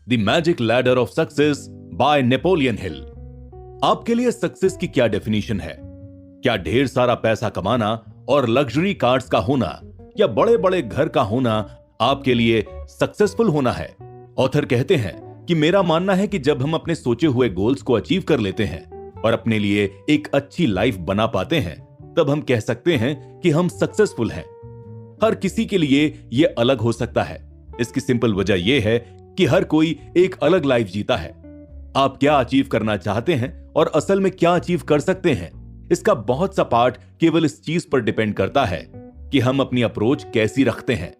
The magic ladder of success by Napoleon Hill. आपके लिए success की क्या डेफिनेशन है? क्या ढेर सारा पैसा कमाना और लग्जरी कार्स का होना या बड़े बड़े घर का होना आपके लिए सक्सेसफुल होना है? ऑथर कहते हैं कि मेरा मानना है कि जब हम अपने सोचे हुए गोल्स को अचीव कर लेते हैं और अपने लिए एक अच्छी लाइफ बना पाते हैं, तब हम कह सकते हैं कि हम सक्सेसफुल हैं। हर किसी के लिए यह अलग हो सकता है। इसकी सिंपल वजह यह है कि हर कोई एक अलग लाइफ जीता है। आप क्या अचीव करना चाहते हैं और असल में क्या अचीव कर सकते हैं, इसका बहुत सा पार्ट केवल इस चीज पर डिपेंड करता है कि हम अपनी अप्रोच कैसी रखते हैं।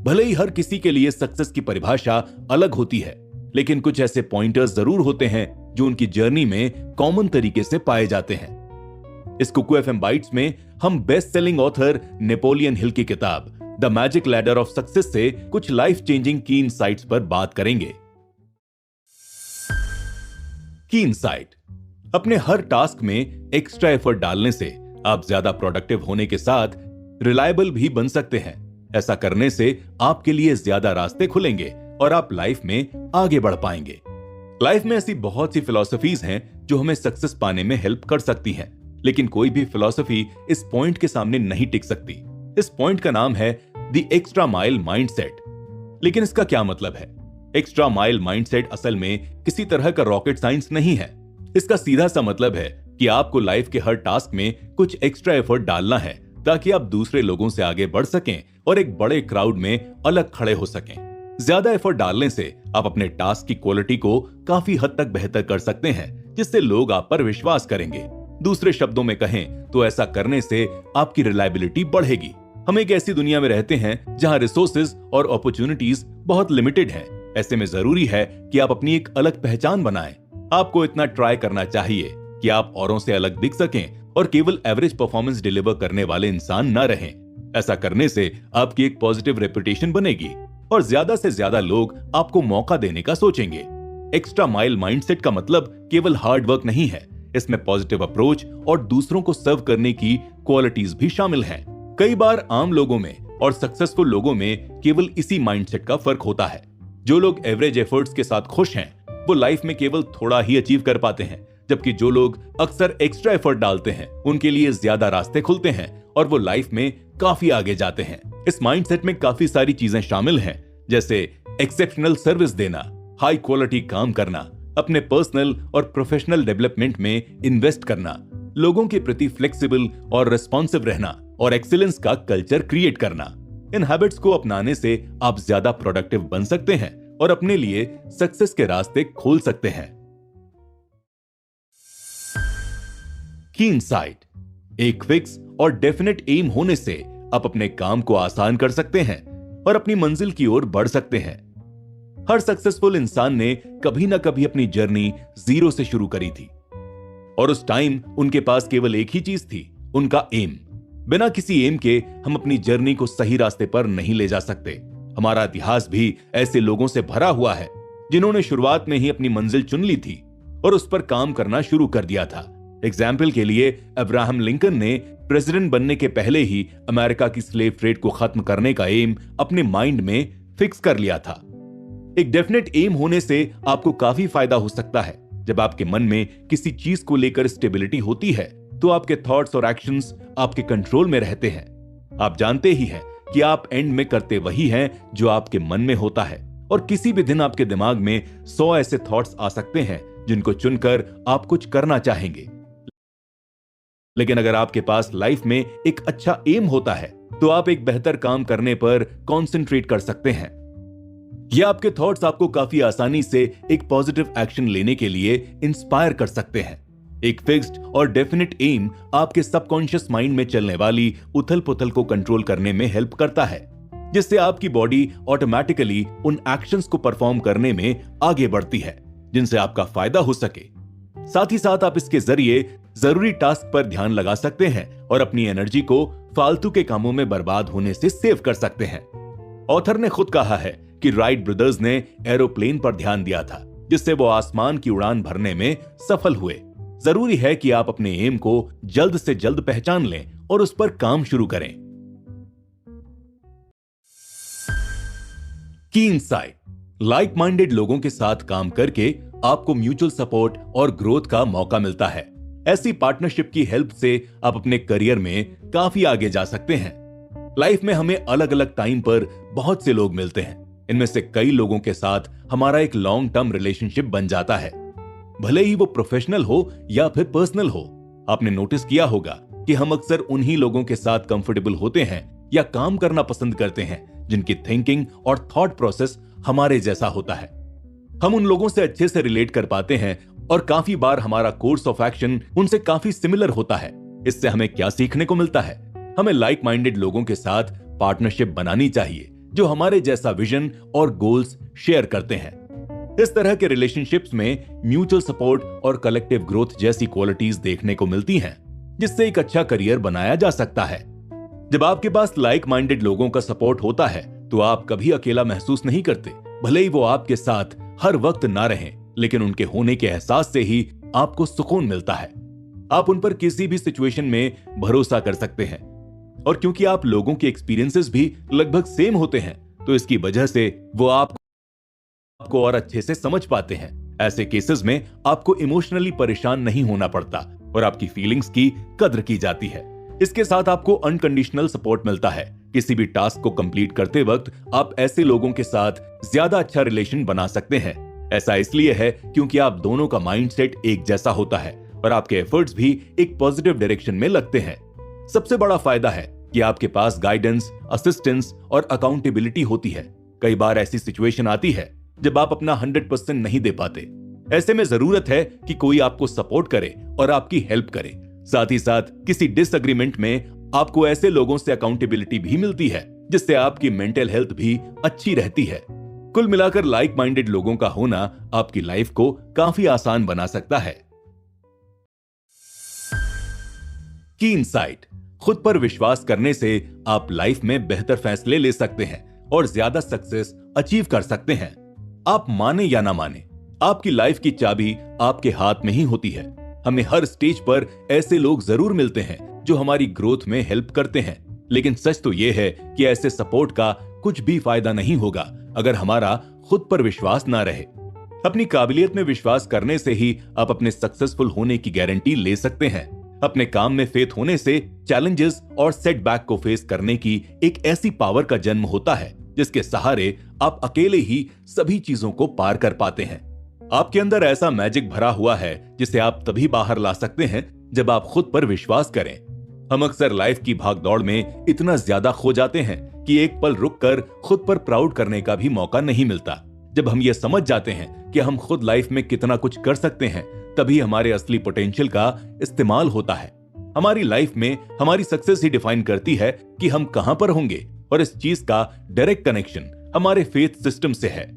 भले ही हर किसी के लिए सक्सेस की परिभाषा अलग होती है, लेकिन कुछ ऐसे पॉइंटर्स जरूर होते हैं जो उनकी जर्नी में कॉमन तरीके से पाए जाते हैं। इस कुकू एफएम बाइट्स में हम best selling author Napoleon Hill की किताब the magic ladder of success से कुछ लाइफ चेंजिंग की इनसाइट्स पर बात करेंगे। की इनसाइट: अपने हर टास्क में एक्स्ट्रा एफर्ट डालने से आप ज्यादा प्रोडक्टिव होने के साथ रिलायबल भी बन सकते हैं। ऐसा करने से आपके लिए ज्यादा रास्ते खुलेंगे और आप लाइफ में आगे बढ़ पाएंगे। लाइफ में ऐसी बहुत सी फिलॉसफीज हैं जो हमें सक्सेस पाने में हेल्प कर सकती हैं, लेकिन कोई भी फिलॉसफी इस पॉइंट के सामने नहीं टिक सकती। इस पॉइंट का नाम है द एक्स्ट्रा माइल माइंडसेट। लेकिन इसका क्या मतलब है? एक्स्ट्रा माइल माइंडसेट असल में किसी तरह का रॉकेट साइंस नहीं है। इसका सीधा सा मतलब है कि आपको लाइफ के हर टास्क में कुछ एक्स्ट्रा एफर्ट डालना है ताकि आप दूसरे लोगों से आगे बढ़ सकें और एक बड़े क्राउड में अलग खड़े हो सकें। ज्यादा एफर्ट डालने से आप अपने टास्क की क्वालिटी को काफी हद तक बेहतर कर सकते हैं, जिससे लोग आप पर विश्वास करेंगे। दूसरे शब्दों में कहें तो ऐसा करने से आपकी रिलायबिलिटी बढ़ेगी। हम एक ऐसी दुनिया में रहते हैं जहां रिसोर्सेज और अपॉर्चुनिटीज बहुत लिमिटेड हैं। ऐसे में जरूरी है कि आप अपनी एक अलग पहचान बनाएं। आपको इतना ट्राई करना चाहिए कि आप औरों से अलग दिख सकें और केवल एवरेज परफॉर्मेंस डिलीवर करने वाले इंसान न रहें। ऐसा करने से आपकी एक पॉजिटिव रेपुटेशन बनेगी और ज्यादा से ज्यादा लोग आपको मौका देने का सोचेंगे। एक्स्ट्रा माइल माइंडसेट का मतलब केवल हार्ड वर्क नहीं है, इसमें पॉजिटिव अप्रोच और दूसरों को सर्व करने की क्वालिटीज भी शामिल हैं। कई बार आम लोगों में और सक्सेसफुल लोगों में केवल इसी माइंडसेट का फर्क होता है। जो लोग एवरेज एफर्ट्स के साथ खुश हैं, वो लाइफ में केवल थोड़ा ही अचीव कर पाते हैं, जबकि जो लोग अक्सर एक्स्ट्रा एफर्ट डालते हैं, उनके लिए ज्यादा रास्ते खुलते हैं और वो लाइफ में काफी आगे जाते हैं। इस माइंडसेट में काफी सारी चीजें शामिल हैं, जैसे एक्सेप्शनल सर्विस देना, हाई क्वालिटी काम करना, अपने पर्सनल और प्रोफेशनल डेवलपमेंट में इन्वेस्ट करना, लोगों के प्रति फ्लेक्सिबल और रिस्पॉन्सिव रहना और एक्सीलेंस का कल्चर क्रिएट करना। इन हैबिट्स को अपनाने से आप ज्यादा प्रोडक्टिव बन सकते हैं और अपने लिए सक्सेस के रास्ते खोल सकते हैं। की इनसाइट: एक फिक्स और डेफिनेट एम होने से आप अपने काम को आसान कर सकते हैं और अपनी मंजिल की ओर बढ़ सकते हैं। हर सक्सेसफुल इंसान ने कभी ना कभी अपनी जर्नी जीरो से शुरू करी थी और उस टाइम उनके पास केवल एक ही चीज थी, उनका एम। बिना किसी एम के हम अपनी जर्नी को सही रास्ते पर नहीं ले जा सकते। हमारा इतिहास भी ऐसे लोगों से भरा हुआ है जिन्होंने शुरुआत में ही अपनी मंजिल चुन ली थी और उस पर काम करना शुरू कर दिया था। एग्जाम्पल के लिए अब्राहम लिंकन ने प्रेसिडेंट बनने के पहले ही अमेरिका की स्लेव ट्रेड को खत्म करने का एम अपने माइंड में फिक्स कर लिया था। एक डेफिनेट एम होने से आपको काफी फायदा हो सकता है। जब आपके मन में किसी चीज को लेकर स्टेबिलिटी होती है तो आपके थॉट्स और एक्शंस आपके कंट्रोल में रहते हैं। आप जानते ही हैं कि आप एंड में करते वही हैं जो आपके मन में होता है और किसी भी दिन आपके दिमाग में 100 ऐसे थॉट्स आ सकते हैं जिनको चुनकर आप कुछ करना चाहेंगे। लेकिन अगर आपके पास लाइफ में एक अच्छा एम होता है तो आप एक बेहतर काम करने पर कंसंट्रेट कर सकते हैं। यह आपके थॉट्स आपको काफी आसानी से एक पॉजिटिव एक्शन लेने के लिए इंस्पायर कर सकते हैं। एक फिक्स्ड और डेफिनेट एम आपके सबकॉन्शियस माइंड में चलने वाली उथल पुथल को कंट्रोल करने में हेल्प करता है, जिससे आपकी बॉडी ऑटोमेटिकली उन एक्शंस को परफॉर्म करने में आगे बढ़ती है जिनसे आपका फायदा हो सके। साथ ही साथ आप इसके जरिए जरूरी टास्क पर ध्यान लगा सकते हैं और अपनी एनर्जी को फालतू के कामों में बर्बाद होने से सेव कर सकते हैं। ऑथर ने खुद कहा है कि राइट ब्रदर्स ने एरोप्लेन पर ध्यान दिया था, जिससे वो आसमान की उड़ान भरने में सफल हुए। जरूरी है कि आप अपने एम को जल्द से जल्द पहचान लें और उस पर काम शुरू करें। की इनसाइट: लाइक माइंडेड लोगों के साथ काम करके आपको म्यूचुअल सपोर्ट और ग्रोथ का मौका मिलता है। ऐसी पार्टनरशिप की हेल्प से आप अपने करियर में काफी आगे जा सकते हैं। लाइफ में हमें अलग अलग टाइम पर बहुत से लोग मिलते हैं। इनमें से कई लोगों के साथ हमारा एक लॉन्ग टर्म रिलेशनशिप बन जाता है, भले ही वो प्रोफेशनल हो या फिर पर्सनल हो। आपने नोटिस किया होगा कि हम अक्सर उन्हीं लोगों के साथ कंफर्टेबल होते हैं या काम करना पसंद करते हैं जिनकी थिंकिंग और थॉट प्रोसेस हमारे जैसा होता है। हम उन लोगों से अच्छे से रिलेट कर पाते हैं और काफी बार हमारा कोर्स ऑफ एक्शन उनसे काफी सिमिलर होता है। इससे हमें क्या सीखने को मिलता है? हमें लाइक माइंडेड लोगों के साथ पार्टनरशिप बनानी चाहिए जो हमारे जैसा विजन और गोल्स शेयर करते हैं। इस तरह के रिलेशनशिप्स में म्यूचुअल सपोर्ट और कलेक्टिव ग्रोथ जैसी क्वालिटीज देखने को मिलती हैं, जिससे एक अच्छा करियर बनाया जा सकता है। जब आपके पास लाइक माइंडेड लोगों का सपोर्ट होता है तो आप कभी अकेला महसूस नहीं करते। भले ही वो आपके साथ हर वक्त ना रहें, लेकिन उनके होने के एहसास से ही आपको सुकून मिलता है। आप उन पर किसी भी सिचुएशन में भरोसा कर सकते हैं, और क्योंकि आप लोगों के एक्सपीरियंसेस भी लगभग सेम होते हैं तो इसकी वजह से वो आपको और अच्छे से समझ पाते हैं। ऐसे केसेस में आपको इमोशनली परेशान नहीं होना पड़ता और आपकी फीलिंग्स की कद्र की जाती है। इसके साथ आपको अनकंडीशनल सपोर्ट मिलता है। किसी भी टास्क को कंप्लीट करते वक्त आप ऐसे लोगों के साथ ज्यादा अच्छा रिलेशन बना सकते हैं। ऐसा इसलिए है क्योंकि आप दोनों का माइंडसेट एक जैसा होता है और आपके एफर्ट्स भी एक पॉजिटिव डायरेक्शन में लगते हैं। सबसे बड़ा फायदा है कि आपके पास गाइडेंस, असिस्टेंस और अकाउंटेबिलिटी होती है। कई बार ऐसी सिचुएशन आती है जब आप अपना 100% नहीं दे पाते। ऐसे में जरूरत है कि कोई आपको सपोर्ट करे और आपकी हेल्प करे। साथ ही साथ किसी डिसएग्रीमेंट में आपको ऐसे लोगों से अकाउंटेबिलिटी भी मिलती है, जिससे आपकी मेंटल हेल्थ भी अच्छी रहती है। कुल मिलाकर लाइक माइंडेड लोगों का होना आपकी लाइफ को काफी आसान बना सकता है। की इनसाइट: खुद पर विश्वास करने से आप लाइफ में बेहतर फैसले ले सकते हैं और ज्यादा सक्सेस अचीव कर सकते हैं। आप माने या ना माने, आपकी लाइफ की चाबी आपके हाथ में ही होती है। हमें हर स्टेज पर ऐसे लोग जरूर मिलते हैं जो हमारी ग्रोथ में हेल्प करते हैं, लेकिन सच तो यह है कि ऐसे सपोर्ट का कुछ भी फायदा नहीं होगा अगर हमारा खुद पर विश्वास ना रहे। अपनी काबिलियत में विश्वास करने से ही आप अपने सक्सेसफुल होने की गारंटी ले सकते हैं। अपने काम में फेथ होने से चैलेंजेस और सेटबैक को फेस करने की एक ऐसी पावर का जन्म होता है जिसके सहारे आप अकेले ही सभी चीजों को पार कर पाते हैं। आपके अंदर ऐसा मैजिक भरा हुआ है जिसे आप तभी बाहर ला सकते हैं जब आप खुद पर विश्वास करें। हम अक्सर लाइफ की भागदौड़ में इतना ज्यादा खो जाते हैं कि एक पल रुककर खुद पर प्राउड करने का भी मौका नहीं मिलता। जब हम ये समझ जाते हैं कि हम खुद लाइफ में कितना कुछ कर सकते हैं, तभी हमारे असली पोटेंशियल का इस्तेमाल होता है। हमारी लाइफ में हमारी सक्सेस ही डिफाइन करती है कि हम कहां पर होंगे, और इस चीज का डायरेक्ट कनेक्शन हमारे फेथ सिस्टम से है।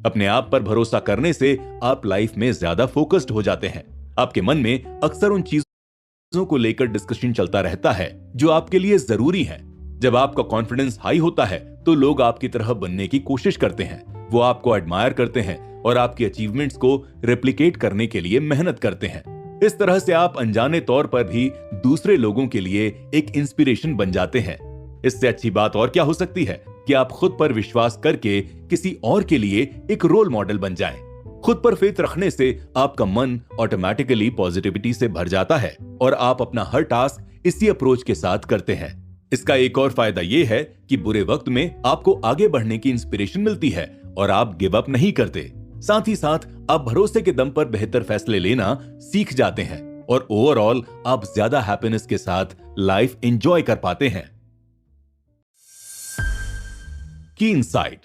अपने आप पर भरोसा करने से आप लाइफ में ज्यादा फोकस्ड हो जाते हैं। आपके मन में अक्सर उन चीजों को लेकर डिस्कशन चलता रहता है जो आपके लिए जरूरी है। जब आपका कॉन्फिडेंस हाई होता है तो लोग आपकी तरह बनने की कोशिश करते हैं। वो आपको एडमायर करते हैं और आपकी अचीवमेंट्स को रेप्लिकेट करने के लिए मेहनत करते हैं। इस तरह से आप अनजाने तौर पर भी दूसरे लोगों के लिए एक इंस्पिरेशन बन जाते हैं। इससे अच्छी बात और क्या हो सकती है कि आप खुद पर विश्वास करके किसी और के लिए एक रोल मॉडल बन जाएं। खुद पर फेथ रखने से आपका मन ऑटोमेटिकली पॉजिटिविटी से भर जाता है और आप अपना हर टास्क इसी अप्रोच के साथ करते हैं। इसका एक और फायदा यह है कि बुरे वक्त में आपको आगे बढ़ने की इंस्पिरेशन मिलती है और आप गिव अप नहीं करते। साथ ही साथ आप भरोसे के दम पर बेहतर फैसले लेना सीख जाते हैं और ओवरऑल आप ज्यादा हैप्पीनेस के साथ लाइफ एंजॉय कर पाते हैं। की इनसाइट: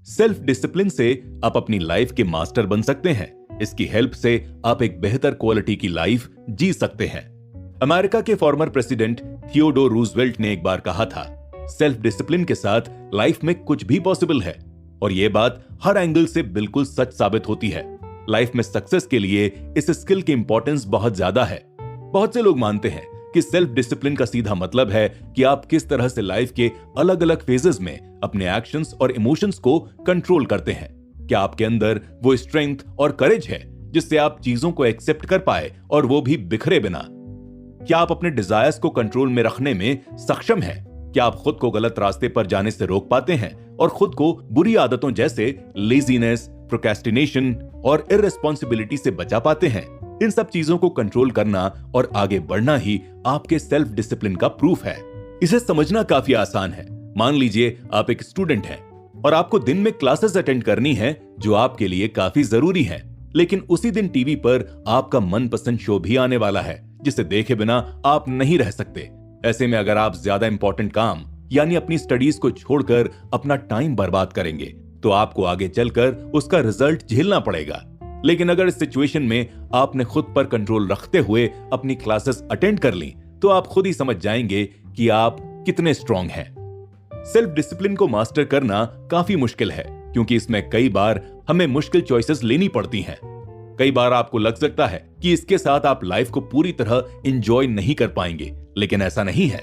सेल्फ डिसिप्लिन से आप अपनी लाइफ के मास्टर बन सकते हैं। इसकी हेल्प से आप एक बेहतर क्वालिटी की लाइफ जी सकते हैं। अमेरिका के फॉर्मर प्रेसिडेंट थियोडोर रूजवेल्ट ने एक बार कहा था, सेल्फ डिसिप्लिन के साथ लाइफ में कुछ भी पॉसिबल है। और यह बात हर एंगल से बिल्कुल सच साबित होती है। लाइफ में सक्सेस के लिए इस स्किल की इंपॉर्टेंस बहुत ज्यादा है। बहुत से लोग मानते हैं कि सेल्फ डिसिप्लिन का सीधा मतलब है कि आप किस तरह से लाइफ के अलग अलग फेजेस में अपने एक्शंस और इमोशंस को कंट्रोल करते हैं। क्या आपके अंदर वो स्ट्रेंथ और करेज है जिससे आप चीजों को एक्सेप्ट कर पाए, और वो भी बिखरे बिना? क्या आप अपने डिजायर्स को कंट्रोल में रखने में सक्षम हैं? क्या आप खुद को गलत रास्ते पर जाने से रोक पाते हैं और खुद को बुरी आदतों जैसे लेजीनेस, प्रोक्रेस्टिनेशन और इररिस्पॉन्सिबिलिटी से बचा पाते हैं? इन सब चीजों को कंट्रोल करना और आगे बढ़ना ही आपके सेल्फ डिसिप्लिन का प्रूफ है। इसे समझना काफी आसान है। मान लीजिए आप एक स्टूडेंट हैं और आपको दिन में क्लासेस अटेंड करनी है जो आपके लिए काफी जरूरी है, लेकिन उसी दिन टीवी पर आपका मनपसंद शो भी आने वाला है जिसे देखे बिना आप नहीं रह सकते। ऐसे में अगर आप ज्यादा इंपॉर्टेंट काम यानी अपनी स्टडीज को छोड़कर अपना टाइम बर्बाद करेंगे तो आपको आगे चलकर उसका रिजल्ट झेलना पड़ेगा। लेकिन अगर इस सिचुएशन में आपने खुद पर कंट्रोल रखते हुए अपनी क्लासेस अटेंड कर ली तो आप खुद ही समझ जाएंगे कि आप कितने स्ट्रांग हैं। सेल्फ डिसिप्लिन को मास्टर करना काफी मुश्किल है क्योंकि इसमें कई बार हमें मुश्किल चॉइसेस लेनी पड़ती हैं। कई बार आपको लग सकता है कि इसके साथ आप लाइफ को पूरी तरह एंजॉय नहीं कर पाएंगे, लेकिन ऐसा नहीं है।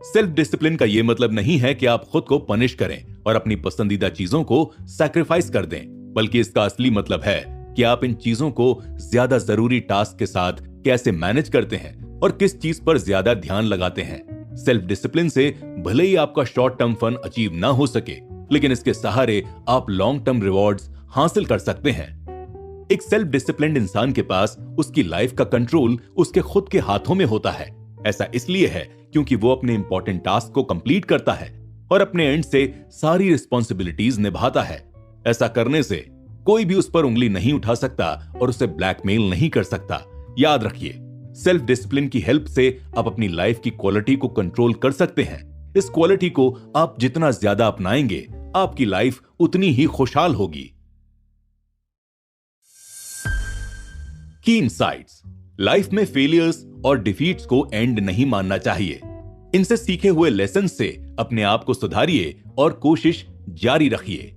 सेल्फ डिसिप्लिन का यह मतलब नहीं है कि आप खुद को पनिश करें और अपनी पसंदीदा चीजों को सैक्रिफाइस कर दें, बल्कि इसका असली मतलब है कि आप इन चीजों को ज्यादा जरूरी टास्क के साथ कैसे मैनेज करते हैं और किस चीज पर ज्यादा ध्यान लगाते हैं। सेल्फ डिसिप्लिन से भले ही आपका शॉर्ट टर्म फन अचीव ना हो सके, लेकिन इसके सहारे आप लॉन्ग टर्म रिवॉर्ड्स हासिल कर सकते हैं। एक सेल्फ डिसिप्लिन्ड इंसान के पास उसकी लाइफ का कंट्रोल उसके खुद के हाथों में होता है। ऐसा इसलिए है क्योंकि वो अपने इंपॉर्टेंट टास्क को कंप्लीट करता है और अपने एंड से सारी रिस्पॉन्सिबिलिटीज निभाता है। ऐसा करने से कोई भी उस पर उंगली नहीं उठा सकता और उसे ब्लैकमेल नहीं कर सकता। याद रखिए, सेल्फ डिसिप्लिन की हेल्प से आप अपनी लाइफ की क्वालिटी को कंट्रोल कर सकते हैं। इस क्वालिटी को आप जितना ज्यादा अपनाएंगे, आपकी लाइफ उतनी ही खुशहाल होगी। की इनसाइट्स। लाइफ में फेलियर्स और डिफीट्स को एंड नहीं मानना चाहिए। इनसे सीखे हुए लेसन से अपने आप को सुधारिए और कोशिश जारी रखिए।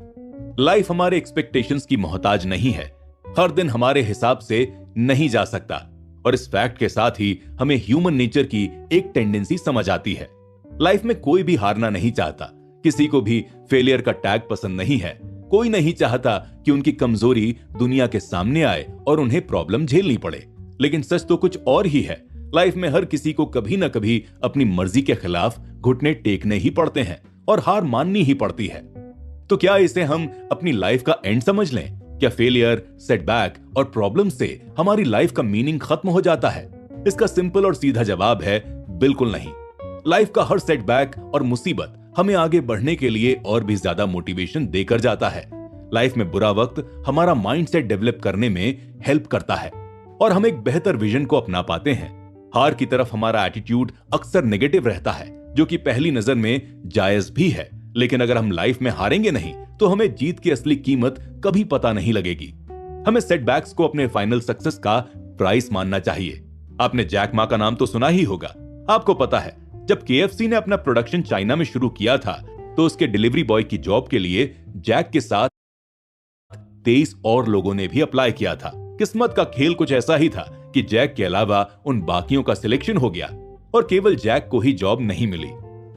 लाइफ हमारे एक्सपेक्टेशंस की मोहताज नहीं है। हर दिन हमारे हिसाब से नहीं जा सकता और इस फैक्ट के साथ ही हमें ह्यूमन नेचर की एक टेंडेंसी समझ आती है। लाइफ में कोई भी हारना नहीं चाहता, किसी को भी फेलियर का टैग पसंद नहीं है। कोई नहीं चाहता कि उनकी कमजोरी दुनिया के सामने आए और उन्हें प्रॉब्लम झेलनी पड़े। लेकिन सच तो कुछ और ही है। लाइफ में हर किसी को कभी ना कभी अपनी मर्जी के खिलाफ घुटने टेकने ही पड़ते हैं और हार माननी ही पड़ती है। तो क्या इसे हम अपनी लाइफ का एंड समझ लें? क्या फेलियर, सेटबैक और प्रॉब्लम से हमारी लाइफ का मीनिंग खत्म हो जाता है? इसका सिंपल और सीधा जवाब है बिल्कुल नहीं। लाइफ का हर सेटबैक और मुसीबत हमें आगे बढ़ने के लिए और भी ज्यादा मोटिवेशन देकर जाता है। लाइफ में बुरा वक्त हमारा माइंडसेट डेवलप करने में हेल्प करता है और हम एक बेहतर विजन को अपना पाते हैं। हार की तरफ हमारा एटीट्यूड अक्सर नेगेटिव रहता है, जो कि पहली नजर में जायज भी है। लेकिन अगर हम लाइफ में हारेंगे नहीं तो हमें जीत की असली कीमत कभी पता नहीं लगेगी। हमें सेटबैक्स को अपने फाइनल सक्सेस का प्राइस मानना चाहिए। आपने जैक मा का नाम तो सुना ही होगा। आपको पता है, जब KFC ने अपना प्रोडक्शन चाइना में शुरू किया था तो उसके डिलीवरी बॉय की जॉब के लिए जैक के साथ 23 और लोगों ने भी अप्लाई किया था। किस्मत का खेल कुछ ऐसा ही था कि जैक के अलावा उन बाकियों का सिलेक्शन हो गया और केवल जैक को ही जॉब नहीं मिली।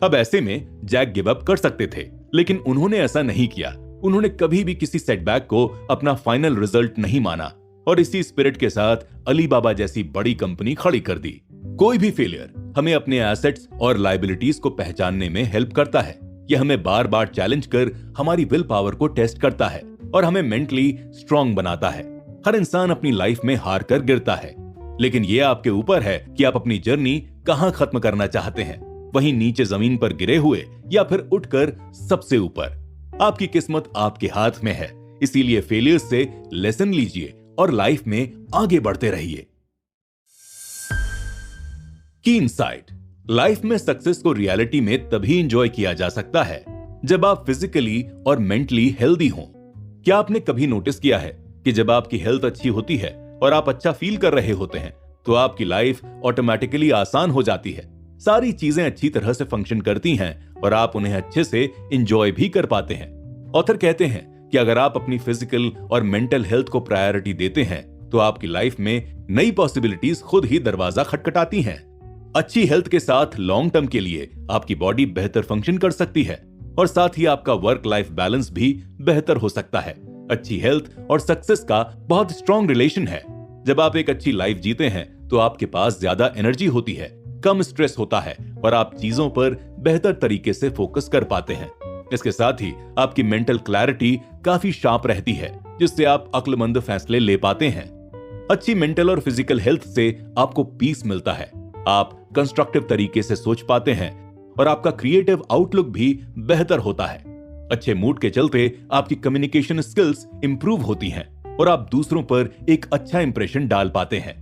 अब ऐसे में जैक गिव अप कर सकते थे, लेकिन उन्होंने ऐसा नहीं किया। उन्होंने कभी भी किसी सेटबैक को अपना फाइनल रिजल्ट नहीं माना और इसी स्पिरिट के साथ अलीबाबा जैसी बड़ी कंपनी खड़ी कर दी। कोई भी फेलियर हमें अपने एसेट्स और लायबिलिटीज को पहचानने में हेल्प करता है। यह हमें बार बार चैलेंज कर हमारी विल पावर को टेस्ट करता है और हमें मेंटली स्ट्रांग बनाता है। हर इंसान अपनी लाइफ में हार कर गिरता है, लेकिन यह आपके ऊपर है कि आप अपनी जर्नी कहां खत्म करना चाहते हैं, वहीं नीचे जमीन पर गिरे हुए या फिर उठकर सबसे ऊपर। आपकी किस्मत आपके हाथ में है, इसीलिए फेलियर से लेसन लीजिए और लाइफ में आगे बढ़ते रहिए। की इनसाइट। लाइफ में सक्सेस को रियलिटी में तभी एंजॉय किया जा सकता है जब आप फिजिकली और मेंटली हेल्दी हों। क्या आपने कभी नोटिस किया है कि जब आपकी हेल्थ अच्छी होती है और आप अच्छा फील कर रहे होते हैं तो आपकी लाइफ ऑटोमेटिकली आसान हो जाती है। सारी चीजें अच्छी तरह से फंक्शन करती हैं और आप उन्हें अच्छे से एंजॉय भी कर पाते हैं। ऑथर कहते हैं कि अगर आप अपनी फिजिकल और मेंटल हेल्थ को प्रायोरिटी देते हैं तो आपकी लाइफ में नई पॉसिबिलिटीज खुद ही दरवाजा खटखटाती हैं। अच्छी हेल्थ के साथ लॉन्ग टर्म के लिए आपकी बॉडी बेहतर फंक्शन कर सकती है और साथ ही आपका वर्क लाइफ बैलेंस भी बेहतर हो सकता है। अच्छी हेल्थ और सक्सेस का बहुत स्ट्रॉन्ग रिलेशन है। जब आप एक अच्छी लाइफ जीते हैं तो आपके पास ज्यादा एनर्जी होती है, कम स्ट्रेस होता है और आप चीजों पर बेहतर तरीके से फोकस कर पाते हैं। इसके साथ ही आपकी मेंटल क्लैरिटी काफी शार्प रहती है, जिससे आप अक्लमंद फैसले ले पाते हैं। अच्छी मेंटल और फिजिकल हेल्थ से आपको पीस मिलता है, आप कंस्ट्रक्टिव तरीके से सोच पाते हैं और आपका क्रिएटिव आउटलुक भी बेहतर होता है। अच्छे मूड के चलते आपकी कम्युनिकेशन स्किल्स इंप्रूव होती हैं और आप दूसरों पर एक अच्छा इंप्रेशन डाल पाते हैं।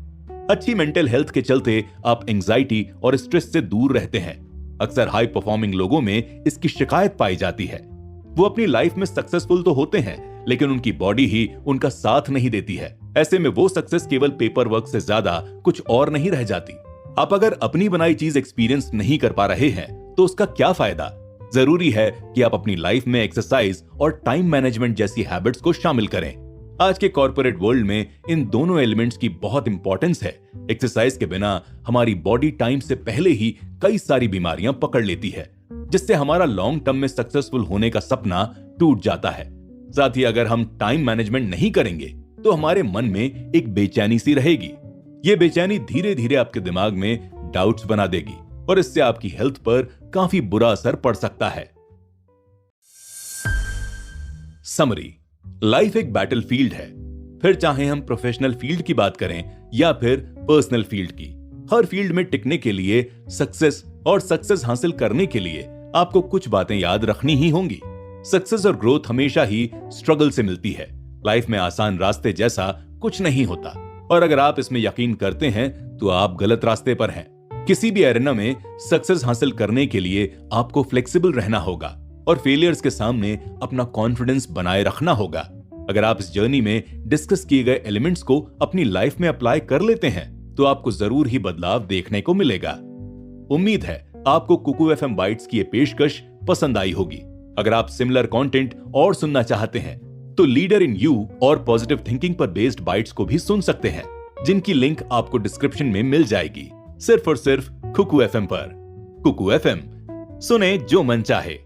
अच्छी मेंटल हेल्थ के चलते आप एंजाइटी और स्ट्रेस से दूर रहते हैं। अक्सर हाई परफॉर्मिंग लोगों में इसकी शिकायत पाई जाती है। वो अपनी लाइफ में सक्सेसफुल तो होते हैं, लेकिन उनकी बॉडी ही उनका साथ नहीं देती है। ऐसे में वो सक्सेस केवल पेपर वर्क से ज्यादा कुछ और नहीं रह जाती। आप अगर अपनी बनाई चीज एक्सपीरियंस नहीं कर पा रहे हैं तो उसका क्या फायदा। जरूरी है कि आप अपनी लाइफ में एक्सरसाइज और टाइम मैनेजमेंट जैसी हैबिट्स को शामिल करें। आज के कॉर्पोरेट वर्ल्ड में इन दोनों एलिमेंट्स की बहुत इंपॉर्टेंस है। एक्सरसाइज के बिना हमारी बॉडी टाइम से पहले ही कई सारी बीमारियां पकड़ लेती है, जिससे हमारा लॉन्ग टर्म में सक्सेसफुल होने का सपना टूट जाता है। साथ ही अगर हम टाइम मैनेजमेंट नहीं करेंगे तो हमारे मन में एक बेचैनी सी रहेगी। ये बेचैनी धीरे धीरे आपके दिमाग में डाउट्स बना देगी और इससे आपकी हेल्थ पर काफी बुरा असर पड़ सकता है। समरी, लाइफ एक बैटलफील्ड है। फिर चाहे हम प्रोफेशनल फील्ड की बात करें या फिर पर्सनल फील्ड की, हर फील्ड में टिकने के लिए सक्सेस हासिल करने के लिए आपको कुछ बातें याद रखनी ही होंगी। सक्सेस और ग्रोथ हमेशा ही स्ट्रगल से मिलती है। लाइफ में आसान रास्ते जैसा कुछ नहीं होता और अगर आप इसमें यकीन करते हैं तो आप गलत रास्ते पर हैं। किसी भी एरिना में सक्सेस हासिल करने के लिए आपको फ्लेक्सिबल रहना होगा और फेलियर्स के सामने अपना कॉन्फिडेंस बनाए रखना होगा। अगर आप इस जर्नी में डिस्कस किए गए एलिमेंट्स को अपनी लाइफ में अप्लाई कर लेते हैं तो आपको जरूर ही बदलाव देखने को मिलेगा। उम्मीद है आपको कुकू एफएम बाइट्स की ये पेशकश पसंद आई होगी। अगर आप सिमिलर कंटेंट और सुनना चाहते हैं तो लीडर इन यू और पॉजिटिव थिंकिंग पर बेस्ड बाइट्स को भी सुन सकते हैं, जिनकी लिंक आपको डिस्क्रिप्शन में मिल जाएगी, सिर्फ और सिर्फ कुकू एफएम पर। कुकू एफएम, सुने जो मन चाहे।